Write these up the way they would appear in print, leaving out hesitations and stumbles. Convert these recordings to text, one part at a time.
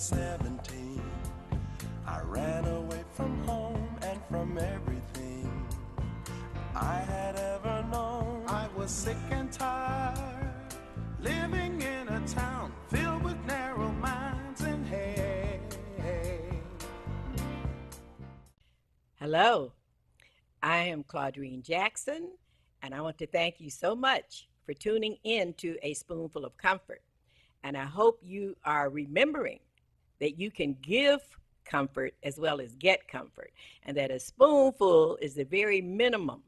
17, I ran away from home and from everything I had ever known. I was sick and tired, living in a town filled with narrow minds and hate. Hello, I am Claudrine Jackson, and I want to thank you so much for tuning in to A Spoonful of Comfort. And I hope you are remembering that you can give comfort as well as get comfort, and that a spoonful is the very minimum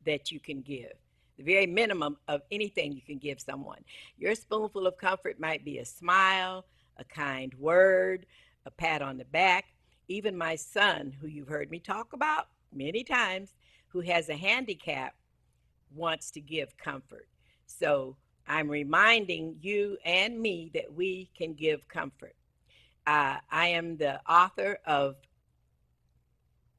that you can give, the very minimum of anything you can give someone. Your spoonful of comfort might be a smile, a kind word, a pat on the back. Even my son, who you've heard me talk about many times, who has a handicap, wants to give comfort. So I'm reminding you and me that we can give comfort. I am the author of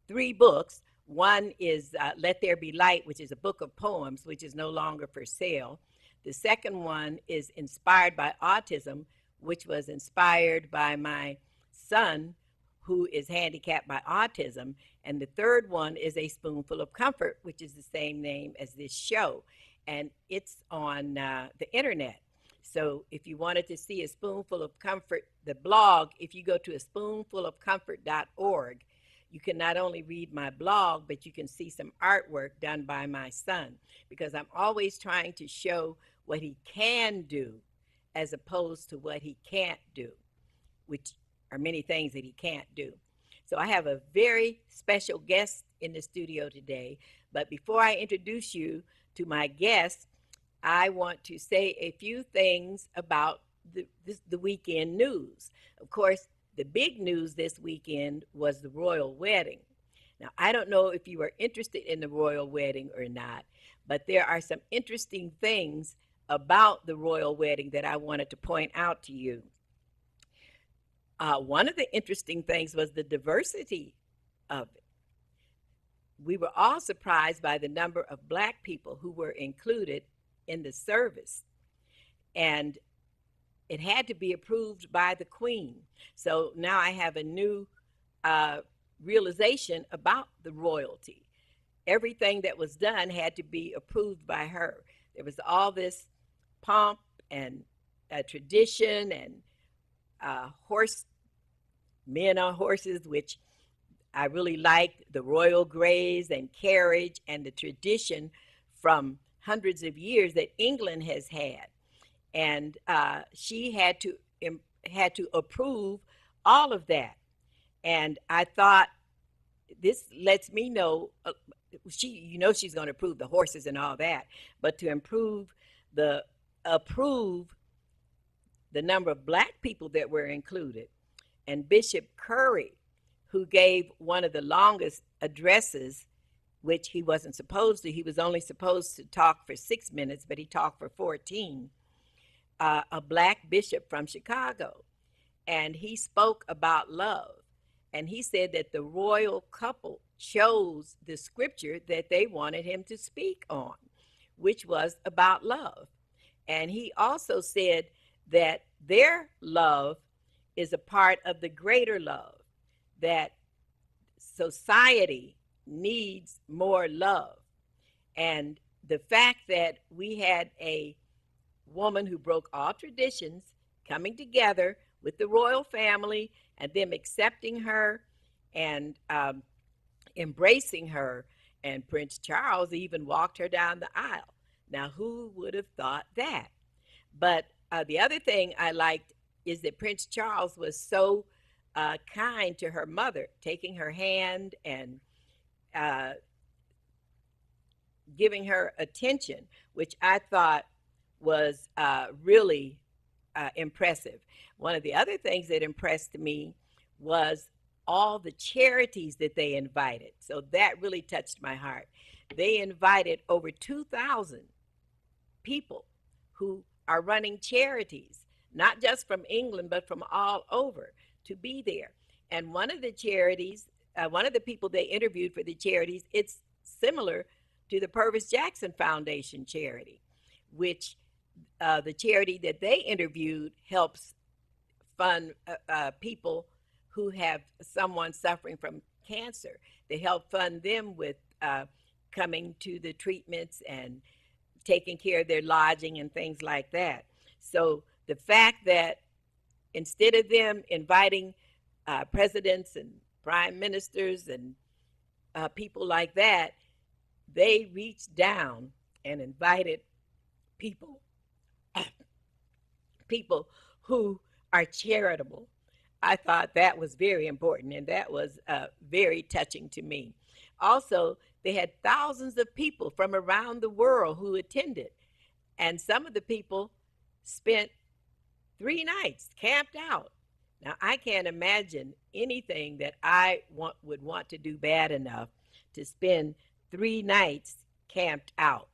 3 books. One is Let There Be Light, which is a book of poems, which is no longer for sale. The second one is Inspired by Autism, which was inspired by my son, who is handicapped by autism. And the third one is A Spoonful of Comfort, which is the same name as this show. And it's on the internet. So if you wanted to see A Spoonful of Comfort, the blog, if you go to a spoonfulofcomfort.org, you can not only read my blog, but you can see some artwork done by my son, because I'm always trying to show what he can do as opposed to what he can't do, which are many things that he can't do. So I have a very special guest in the studio today. But before I introduce you to my guest, I want to say a few things about the weekend news. Of course, the big news this weekend was the royal wedding. Now, I don't know if you are interested in the royal wedding or not, but there are some interesting things about the royal wedding that I wanted to point out to you. One of the interesting things was the diversity of it. We were all surprised by the number of Black people who were included in the service. And it had to be approved by the Queen. So now I have a new realization about the royalty. Everything that was done had to be approved by her. There was all this pomp and tradition and men on horses, which I really liked, the royal grays and carriage and the tradition from hundreds of years that England has had. And she had to approve all of that. And I thought, this lets me know, she's going to approve the horses and all that, but to approve the number of Black people that were included. And Bishop Curry, who gave one of the longest addresses, which he wasn't supposed to. He was only supposed to talk for 6 minutes, but he talked for 14. A Black bishop from Chicago. And he spoke about love. And he said that the royal couple chose the scripture that they wanted him to speak on, which was about love. And he also said that their love is a part of the greater love, that society needs more love. And the fact that we had a woman who broke all traditions coming together with the royal family and them accepting her and embracing her, and Prince Charles even walked her down the aisle. Now, who would have thought that? But the other thing I liked is that Prince Charles was so kind to her mother, taking her hand and giving her attention, which I thought was really impressive. One of the other things that impressed me was all the charities that they invited. So that really touched my heart. They invited over 2,000 people who are running charities, not just from England, but from all over, to be there. And one of the charities, one of the people they interviewed for the charities, it's similar to the Purvis Jackson Foundation charity, which the charity that they interviewed helps fund people who have someone suffering from cancer. They help fund them with coming to the treatments and taking care of their lodging and things like that. So the fact that instead of them inviting presidents and prime ministers and people like that, they reached down and invited people people who are charitable. I thought that was very important, and that was very touching to me. Also, they had thousands of people from around the world who attended, and some of the people spent 3 nights camped out. Now, I can't imagine anything that would want to do bad enough to spend 3 nights camped out,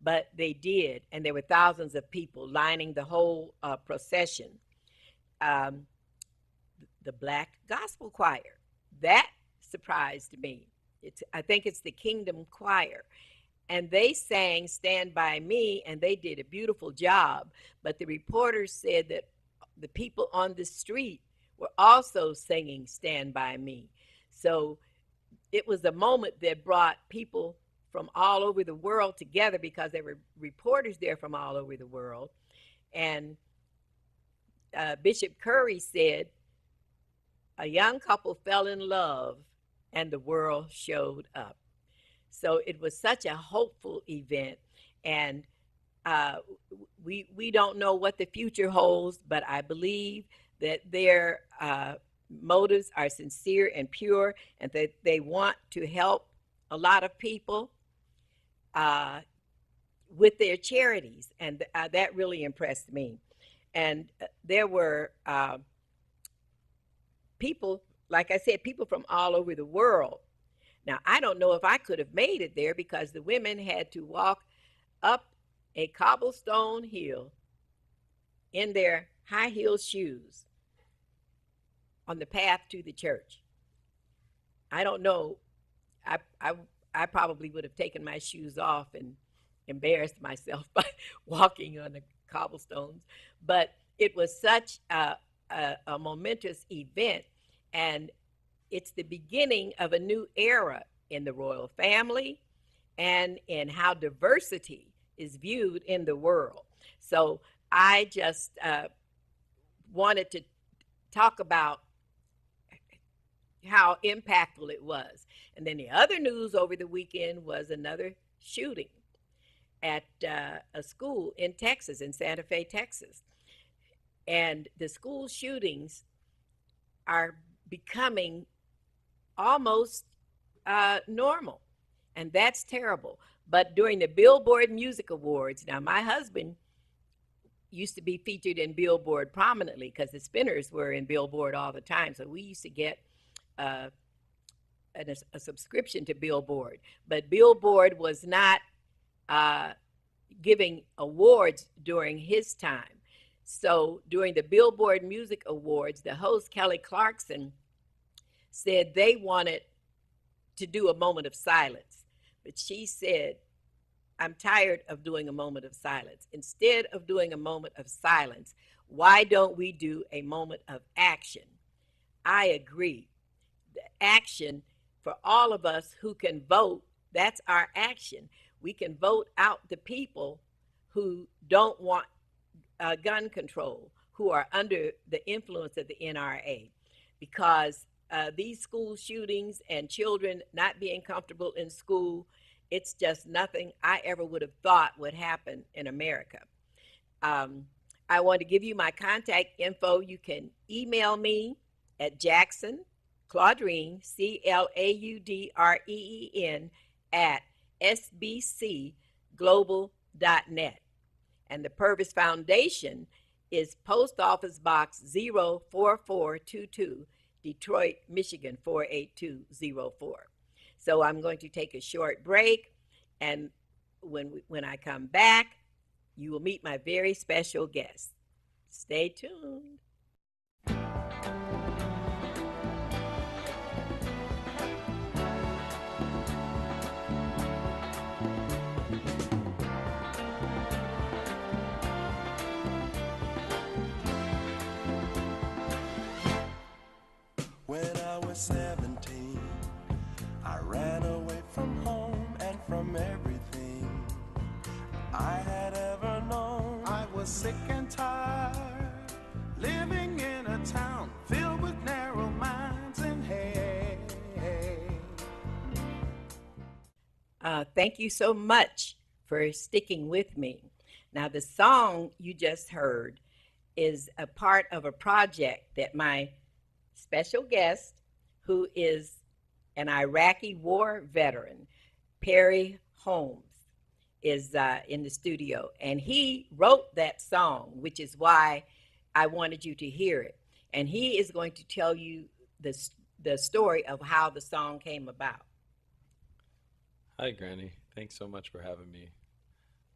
but they did, and there were thousands of people lining the whole procession. Um, the Black Gospel Choir, that surprised me. I think it's the Kingdom Choir, and they sang "Stand By Me," and they did a beautiful job. But the reporters said that the people on the street were also singing "Stand By Me." So it was a moment that brought people from all over the world together, because there were reporters there from all over the world. And Bishop Curry said, a young couple fell in love and the world showed up. So it was such a hopeful event. And we don't know what the future holds, but I believe that their motives are sincere and pure, and that they want to help a lot of people with their charities. And that really impressed me. And there were people, like I said, people from all over the world. Now, I don't know if I could have made it there, because the women had to walk up a cobblestone hill in their high heel shoes on the path to the church. I don't know. I probably would have taken my shoes off and embarrassed myself by walking on the cobblestones. But it was such a momentous event, and it's the beginning of a new era in the royal family and in how diversity is viewed in the world. So I just wanted to talk about how impactful it was. And then the other news over the weekend was another shooting at a school in Texas, in Santa Fe, Texas. And the school shootings are becoming almost normal, and that's terrible. But during the Billboard Music Awards, now my husband used to be featured in Billboard prominently, because the Spinners were in Billboard all the time. So we used to get a subscription to Billboard. But Billboard was not giving awards during his time. So during the Billboard Music Awards, the host, Kelly Clarkson, said they wanted to do a moment of silence. But she said, I'm tired of doing a moment of silence. Instead of doing a moment of silence, why don't we do a moment of action? I agree. The action for all of us who can vote, that's our action. We can vote out the people who don't want gun control, who are under the influence of the NRA, because these school shootings and children not being comfortable in school, it's just nothing I ever would have thought would happen in America. I want to give you my contact info. You can email me at Jackson Claudreen, CLAUDREEN, at sbcglobal.net. And the Purvis Foundation is Post Office Box 04422, Detroit, Michigan 48204. So I'm going to take a short break, and when I come back, you will meet my very special guest. Stay tuned. tired, living in a town filled with narrow minds and hate. Thank you so much for sticking with me. Now, the song you just heard is a part of a project that my special guest, who is an Iraqi war veteran, Perry Holmes, is in the studio. And he wrote that song, which is why I wanted you to hear it. And he is going to tell you the story of how the song came about. Hi, Granny. Thanks so much for having me.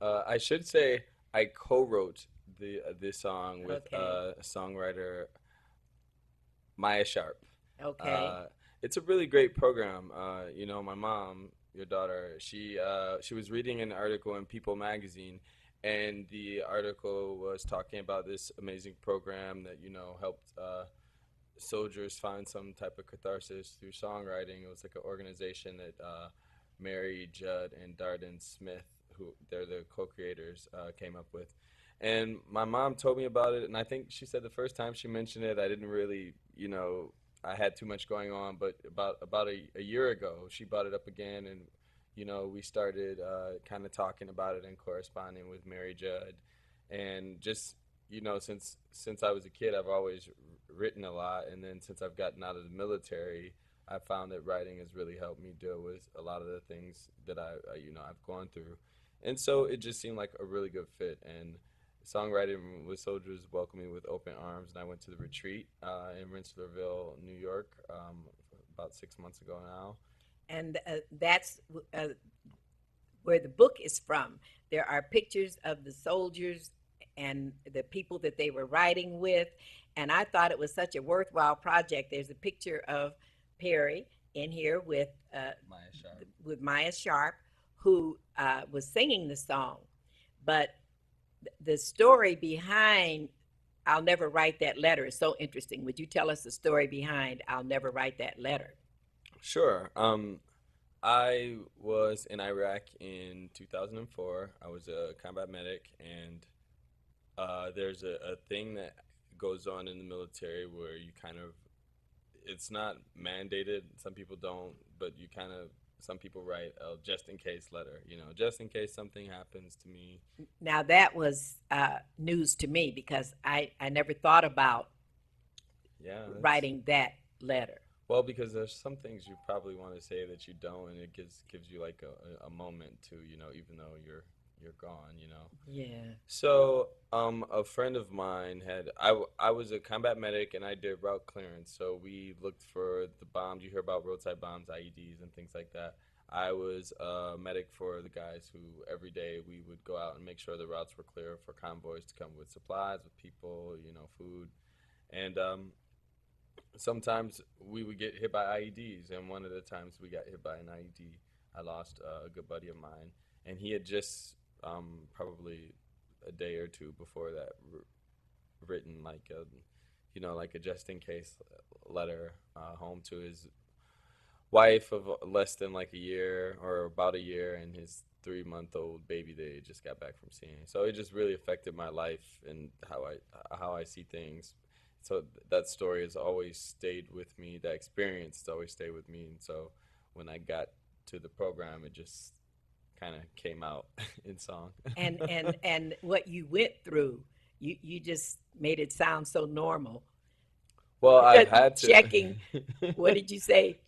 I should say I co-wrote this song with Okay. songwriter Maya Sharp. Okay. Uh, it's a really great program. My mom, your daughter, she was reading an article in People magazine, and the article was talking about this amazing program that helped soldiers find some type of catharsis through songwriting. It was like an organization that Mary Judd and Darden Smith, who they're the co-creators, came up with. And my mom told me about it, and I think she said the first time she mentioned it, I didn't really, I had too much going on. But about a year ago, she brought it up again, and we started kind of talking about it and corresponding with Mary Judd, and just since I was a kid, I've always written a lot, and then since I've gotten out of the military, I found that writing has really helped me deal with a lot of the things that I've gone through, and so it just seemed like a really good fit. And songwriting with soldiers welcomed me with open arms, and I went to the retreat in Rensselaerville, New York, about 6 months ago now. And that's where the book is from. There are pictures of the soldiers and the people that they were writing with. And I thought it was such a worthwhile project. There's a picture of Perry in here Maya Sharp. with Maya Sharp, who was singing the song. But the story behind I'll Never Write That Letter is so interesting. Would you tell us the story behind I'll Never Write That Letter? Sure. I was in Iraq in 2004. I was a combat medic, and there's a thing that goes on in the military where you kind of, it's not mandated. Some people don't, but some people write a just in case letter, just in case something happens to me. Now, that was news to me because I never thought about Yeah, writing that letter. well, because there's some things you probably want to say that you don't, and it gives you like a moment to, even though you're gone. Yeah. So, a friend of mine I was a combat medic, and I did route clearance. So we looked for the bombs. You hear about roadside bombs, IEDs, and things like that. I was a medic for the guys who every day we would go out and make sure the routes were clear for convoys to come with supplies, with people, food. And sometimes we would get hit by IEDs, and one of the times we got hit by an IED, I lost a good buddy of mine, and he had just probably a day or two before that written like a just in case letter home to his wife of less than like a year or about a year, and his 3-month-old baby they just got back from seeing. So it just really affected my life and how I see things. So that story has always stayed with me. That experience has always stayed with me. And so when I got to the program, it just kind of came out in song. And what you went through, you just made it sound so normal. Well, I've had to. Checking, what did you say?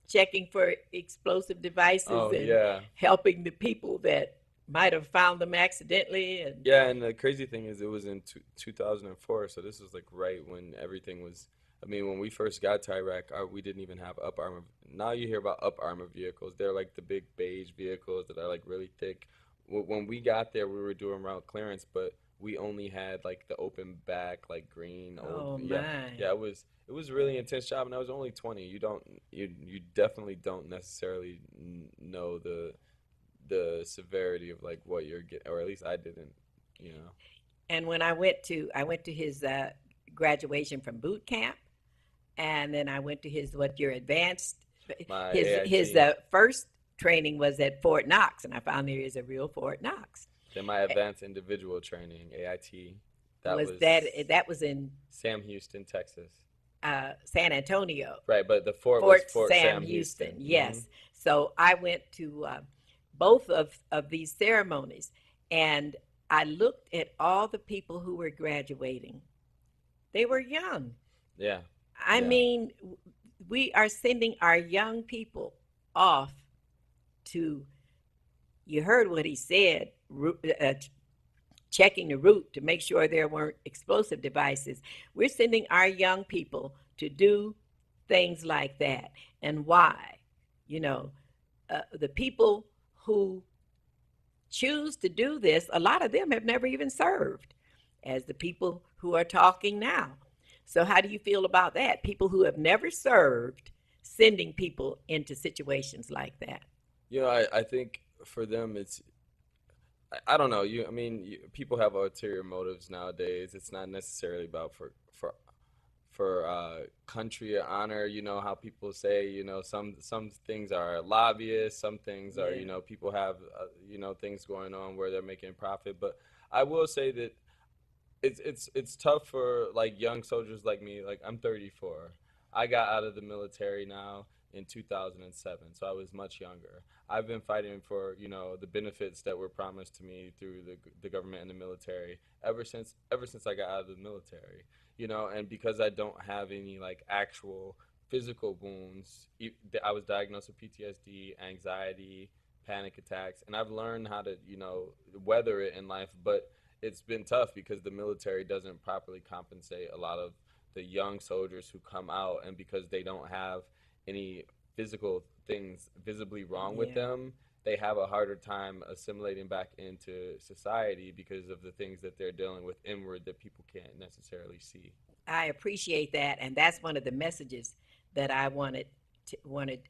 Checking for explosive devices Oh, and yeah. helping the people that might have found them accidentally. And Yeah, and the crazy thing is it was in 2004, so this was like right when everything was. I mean, when we first got to Iraq, we didn't even have up armor. Now you hear about up armor vehicles. They're like the big beige vehicles that are like really thick. When we got there, we were doing route clearance, but we only had like the open back, like green oh old. Yeah, my. yeah. It was a really intense job, and I was only 20. You definitely don't necessarily know the severity of like what you're getting, or at least I didn't. You know. And when I went to his graduation from boot camp, and then I went to your advanced My his AIT. first training was at Fort Knox, and I found there is a real Fort Knox. Then my advanced individual training, AIT. That Was was that was in Sam Houston, Texas. San Antonio? Right, but the fort was Fort Fort Sam Sam Houston, Houston. yes. So I went to both of these ceremonies, and I looked at all the people who were graduating. They were young. Yeah, I yeah, mean, we are sending our young people off to, you heard what he said, checking the route to make sure there weren't explosive devices. We're sending our young people to do things like that. And why? You know, the people who choose to do this, a lot of them have never even served, as the people who are talking now. So, how do you feel about that? People who have never served, sending people into situations like that. I think for them it's I don't know. People have ulterior motives nowadays. It's not necessarily about for country or honor. You know how people say. Some things are lobbyists. Some things are Yeah. people have things going on where they're making profit. But I will say that it's tough for like young soldiers like me. Like I'm 34. I got out of the military now in 2007, so I was much younger. I've been fighting for the benefits that were promised to me through the government and the military ever since I got out of the military. And because I don't have any like actual physical wounds, I was diagnosed with PTSD, anxiety, panic attacks, and I've learned how to weather it in life, but it's been tough because the military doesn't properly compensate a lot of the young soldiers who come out, and because they don't have any physical things visibly wrong with Yeah. them, they have a harder time assimilating back into society because of the things that they're dealing with inward that people can't necessarily see. I appreciate that, and that's one of the messages that I wanted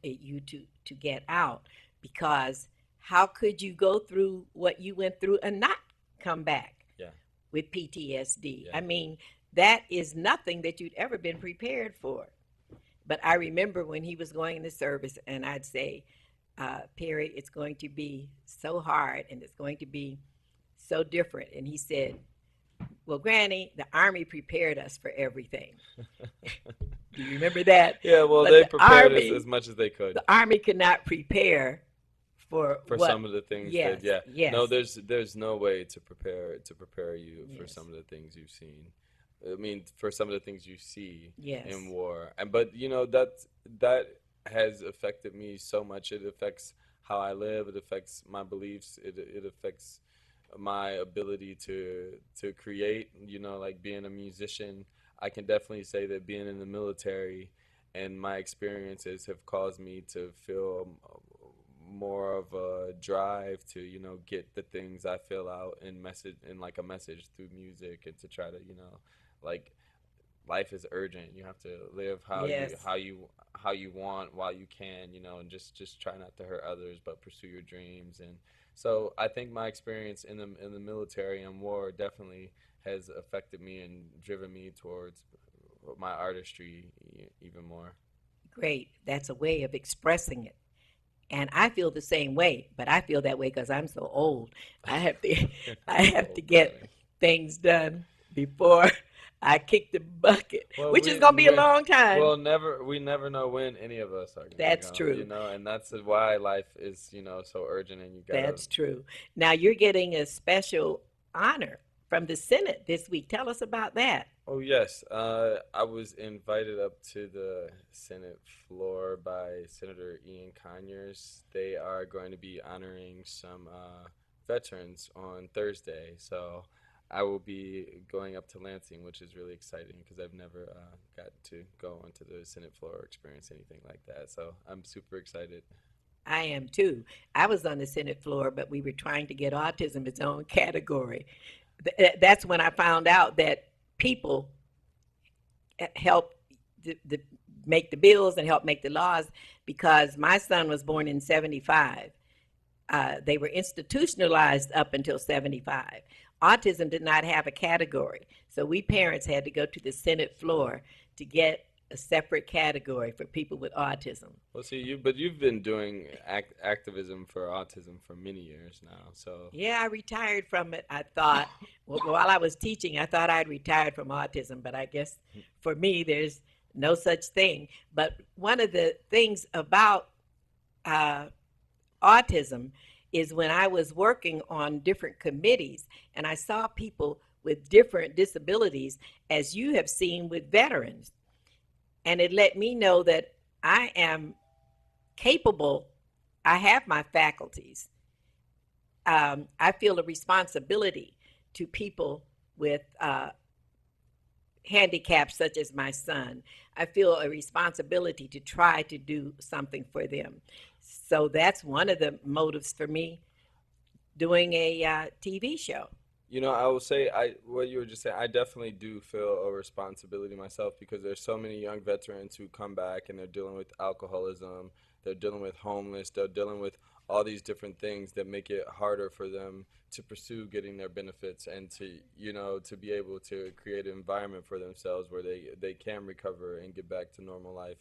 you to get out, because how could you go through what you went through and not come back Yeah, with PTSD? yeah, I mean, that is nothing that you'd ever been prepared for. But I remember when he was going into service, and I'd say, Perry, it's going to be so hard and it's going to be so different. And he said, well, Granny, the Army prepared us for everything. Do you remember that? yeah. Well, But they prepared us as much as they could the Army could not prepare for for what? some of the things that. Yes, Yeah, no, yes, there's no way to prepare you for yes, some of the things you've seen. I mean, for some of the things you see in yes, war, and but that has affected me so much. It affects how I live. It affects my beliefs. It affects my ability to create. Like being a musician, I can definitely say that being in the military and my experiences have caused me to feel more of a drive to get the things I feel out in like a message through music, and to try to like life is urgent. You have to live how you yes. how you how you want while you can, and just try not to hurt others, but pursue your dreams. And so I think my experience in the military and war definitely has affected me and driven me towards my artistry even more. Great. That's a way of expressing it. And I feel the same way, but I feel that way because I'm so old. I have to, I have Oh, to get Granny. things done before I kick the bucket, Well, which is going to be a long time. we never know when any of us are gonna That's go, true. and that's why life is, so urgent, and you gotta. That's true. Now you're getting a special honor from the Senate this week. Tell us about that. Oh yes, I was invited up to the Senate floor by Senator Ian Conyers. They are going to be honoring some veterans on Thursday, so I will be going up to Lansing, which is really exciting because I've never got to go onto the Senate floor or experience anything like that. So I'm super excited. I am too. I was on the Senate floor, but we were trying to get autism its own category. That's when I found out that people help make the bills and help make the laws, because my son was born in 75. They were institutionalized up until 75. Autism did not have a category. So we parents had to go to the Senate floor to get a separate category for people with autism. Well, see, you've been doing activism for autism for many years now. So Yeah, I retired from it. I thought, while I was teaching, I thought I'd retired from autism, but I guess for me, there's no such thing. But one of the things about uh, autism is when I was working on different committees and I saw people with different disabilities, as you have seen with veterans. And it let me know that I am capable, I have my faculties. I feel a responsibility to people with handicaps such as my son. I feel a responsibility to try to do something for them. So that's one of the motives for me doing a TV show. I will say what you were just saying. I definitely do feel a responsibility myself because there's so many young veterans who come back and they're dealing with alcoholism, they're dealing with homeless, they're dealing with all these different things that make it harder for them to pursue getting their benefits and to be able to create an environment for themselves where they can recover and get back to normal life.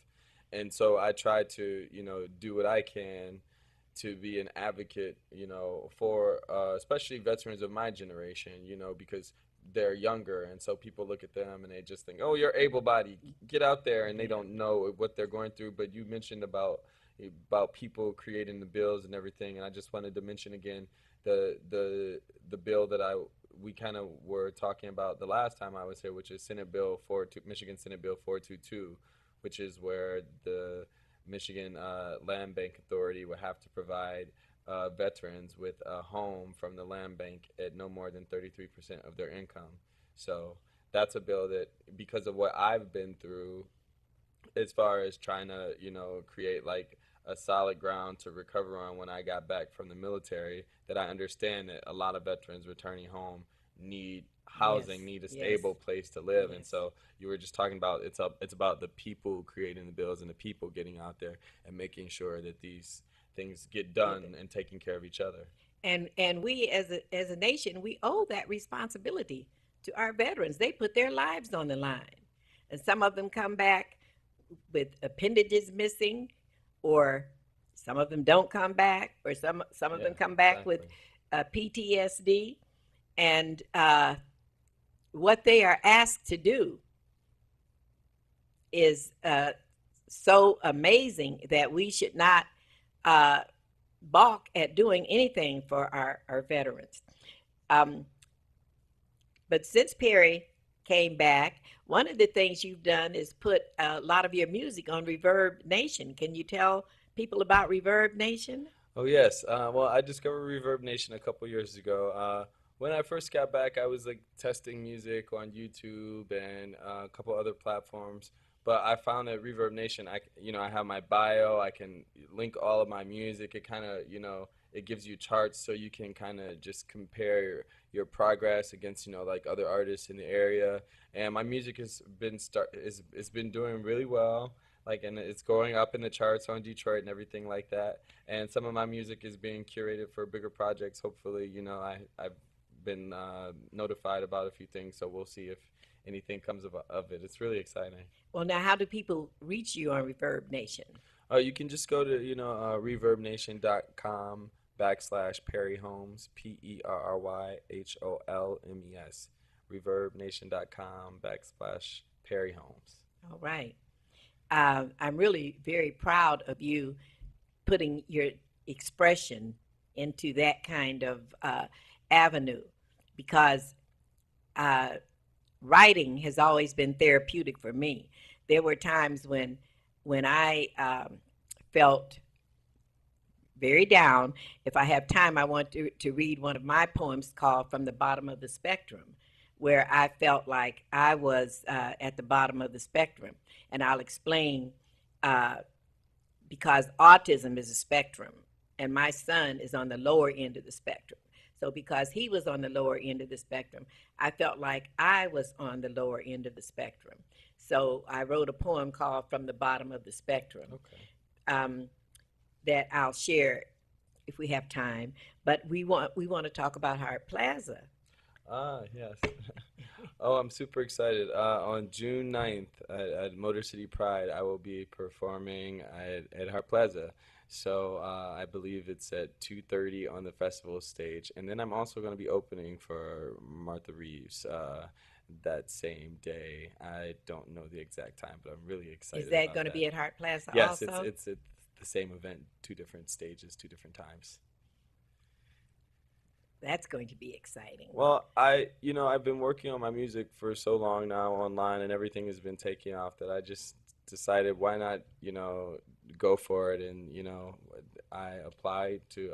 And so I try to do what I can to be an advocate, for especially veterans of my generation, because they're younger, and so people look at them and they just think, "Oh, you're able-bodied, get out there," and they don't know what they're going through. But you mentioned about people creating the bills and everything, and I just wanted to mention again the bill that we kind of were talking about the last time I was here, which is Michigan Senate Bill 422, which is where the Michigan Land Bank Authority would have to provide veterans with a home from the land bank at no more than 33% of their income. So that's a bill that, because of what I've been through, as far as trying to, create like a solid ground to recover on when I got back from the military, that I understand that a lot of veterans returning home need housing, Yes, need a yes, stable place to live. And yes. so you were just talking about it's about the people creating the bills and the people getting out there and making sure that these things get done and taking care of each other. And we as a nation, we owe that responsibility to our veterans. They put their lives on the line, and some of them come back with appendages missing, or some of them don't come back, or some of Yeah, them come back with exactly. PTSD. And what they are asked to do is so amazing that we should not uh, balk at doing anything for our veterans. Um, but since Perry came back, one of the things you've done is put a lot of your music on Reverb Nation. Can you tell people about Reverb Nation? Oh yes. Well, I discovered Reverb Nation a couple years ago. When I first got back, I was like testing music on YouTube and a couple other platforms. But I found that Reverb Nation, I have my bio. I can link all of my music. It kind of, it gives you charts so you can kind of just compare your progress against, like other artists in the area. And my music has been doing really well. Like, and it's going up in the charts on Detroit and everything like that. And some of my music is being curated for bigger projects. Hopefully, I've been notified about a few things, so we'll see if anything comes of it. It's really exciting. Well, now, how do people reach you on Reverb Nation? You can just go to reverbnation.com/Perry Holmes, PerryHolmes, reverbnation.com/Perry Holmes. All right. I'm really very proud of you putting your expression into that kind of avenue, because uh, writing has always been therapeutic for me. There were times when I felt very down. If I have time, I want to read one of my poems called From the Bottom of the Spectrum, where I felt like I was at the bottom of the spectrum. And I'll explain, because autism is a spectrum, and my son is on the lower end of the spectrum. So because he was on the lower end of the spectrum, I felt like I was on the lower end of the spectrum. So I wrote a poem called From the Bottom of the Spectrum. Okay. That I'll share if we have time. But we want to talk about Hart Plaza. Yes. Oh, I'm super excited. On June 9th at Motor City Pride, I will be performing at Hart Plaza. So I believe it's at 2:30 on the festival stage. And then I'm also going to be opening for Martha Reeves that same day. I don't know the exact time, but I'm really Is excited that about going to that. be at Hart Plaza Yes, also? it's the same event, two different stages, two different times. That's going to be exciting. Well, I've been working on my music for so long now online, and everything has been taking off that I just decided why not, go for it. And, I applied to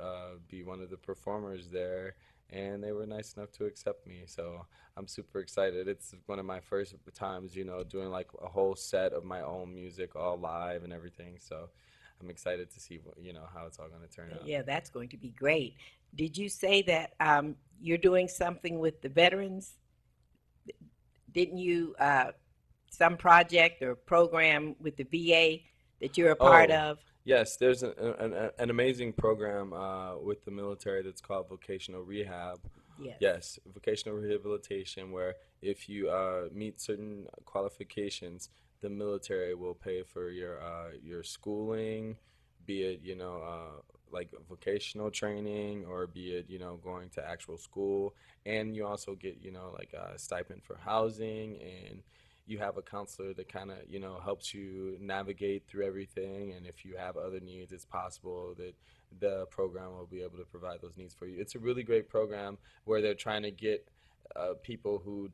be one of the performers there, and they were nice enough to accept me. So I'm super excited. It's one of my first times, doing like a whole set of my own music all live and everything. So I'm excited to see, how it's all going to turn out. Yeah, that's going to be great. Did you say that you're doing something with the veterans? Didn't you, some project or program with the VA that you're a part Oh, of? yes, there's an amazing program with the military that's called Vocational Rehab. Yes. Yes, vocational rehabilitation, where if you meet certain qualifications, the military will pay for your schooling, be it, like vocational training, or be it, going to actual school. And you also get, like a stipend for housing, and you have a counselor that kind of, helps you navigate through everything. And if you have other needs, it's possible that the program will be able to provide those needs for you. It's a really great program where they're trying to get people who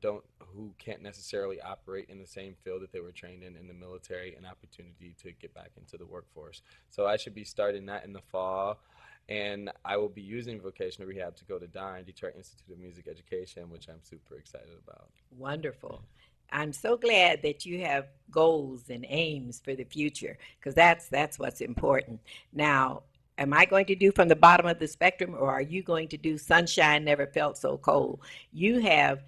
can't necessarily operate in the same field that they were trained in the military an opportunity to get back into the workforce. So I should be starting that in the fall, and I will be using vocational rehab to go to DINE, Detroit Institute of Music Education, which I'm super excited about. Wonderful. I'm so glad that you have goals and aims for the future because that's what's important. Now, am I going to do from the bottom of the spectrum or are you going to do Sunshine Never Felt So Cold? You have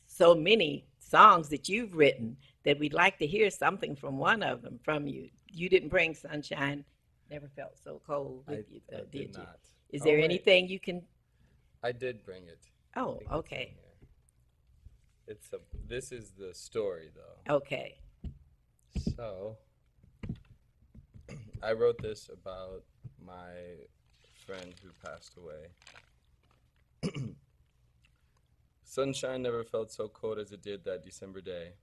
so many songs that you've written that we'd like to hear something from one of them from you. You didn't bring Sunshine Never Felt So Cold with I, you, I did did you? not. Is Oh, there wait. anything you can? I did bring it. I Oh, think it's in okay. here. This is the story though. Okay. So, I wrote this about my friend who passed away. Sunshine never felt so cold as it did that December day.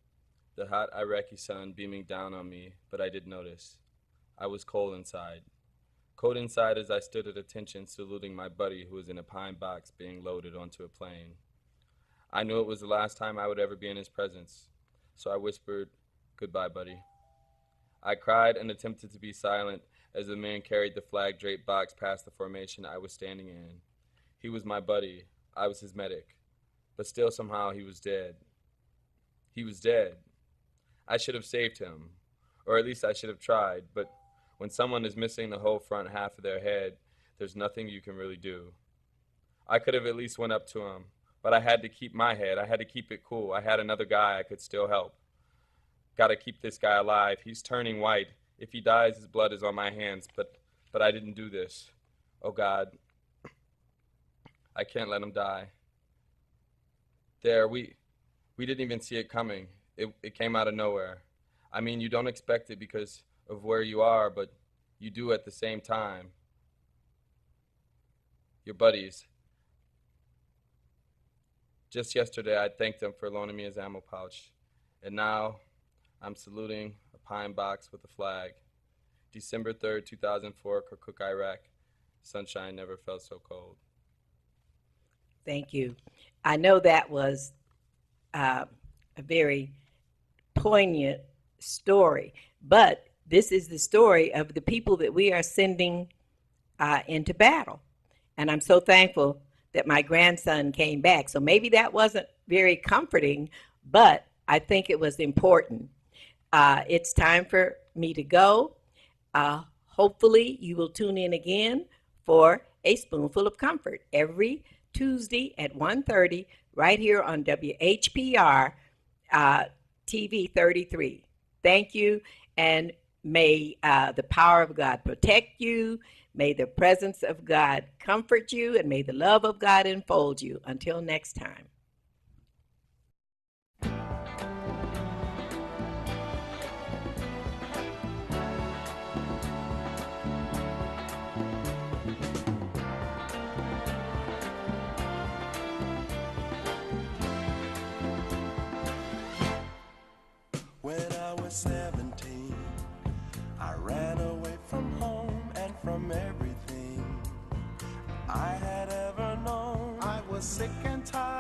The hot Iraqi sun beaming down on me, but I did notice. I was cold inside. Cold inside as I stood at attention saluting my buddy who was in a pine box being loaded onto a plane. I knew it was the last time I would ever be in his presence, so I whispered, "Goodbye, buddy." I cried and attempted to be silent as the man carried the flag-draped box past the formation I was standing in. He was my buddy. I was his medic. But still somehow he was dead. He was dead. I should have saved him, or at least I should have tried, but when someone is missing the whole front half of their head, there's nothing you can really do. I could have at least went up to him, but I had to keep my head. I had to keep it cool. I had another guy I could still help. Gotta keep this guy alive. He's turning white. If he dies, his blood is on my hands, but I didn't do this. Oh God, I can't let him die. There, we didn't even see it coming. It came out of nowhere. I mean, you don't expect it because of where you are, but you do at the same time. Your buddies. Just yesterday, I thanked them for loaning me his ammo pouch, and now I'm saluting a pine box with a flag. December 3rd, 2004, Kirkuk, Iraq. Sunshine never felt so cold. Thank you. I know that was uh, a very poignant story, but this is the story of the people that we are sending into battle. And I'm so thankful that my grandson came back. So maybe that wasn't very comforting, but I think it was important. It's time for me to go. Hopefully, you will tune in again for A Spoonful of Comfort every Tuesday at 1:30 right here on WHPR TV 33. Thank you, and may the power of God protect you. May the presence of God comfort you, and may the love of God enfold you. Until next time. I had ever known. I was sick and tired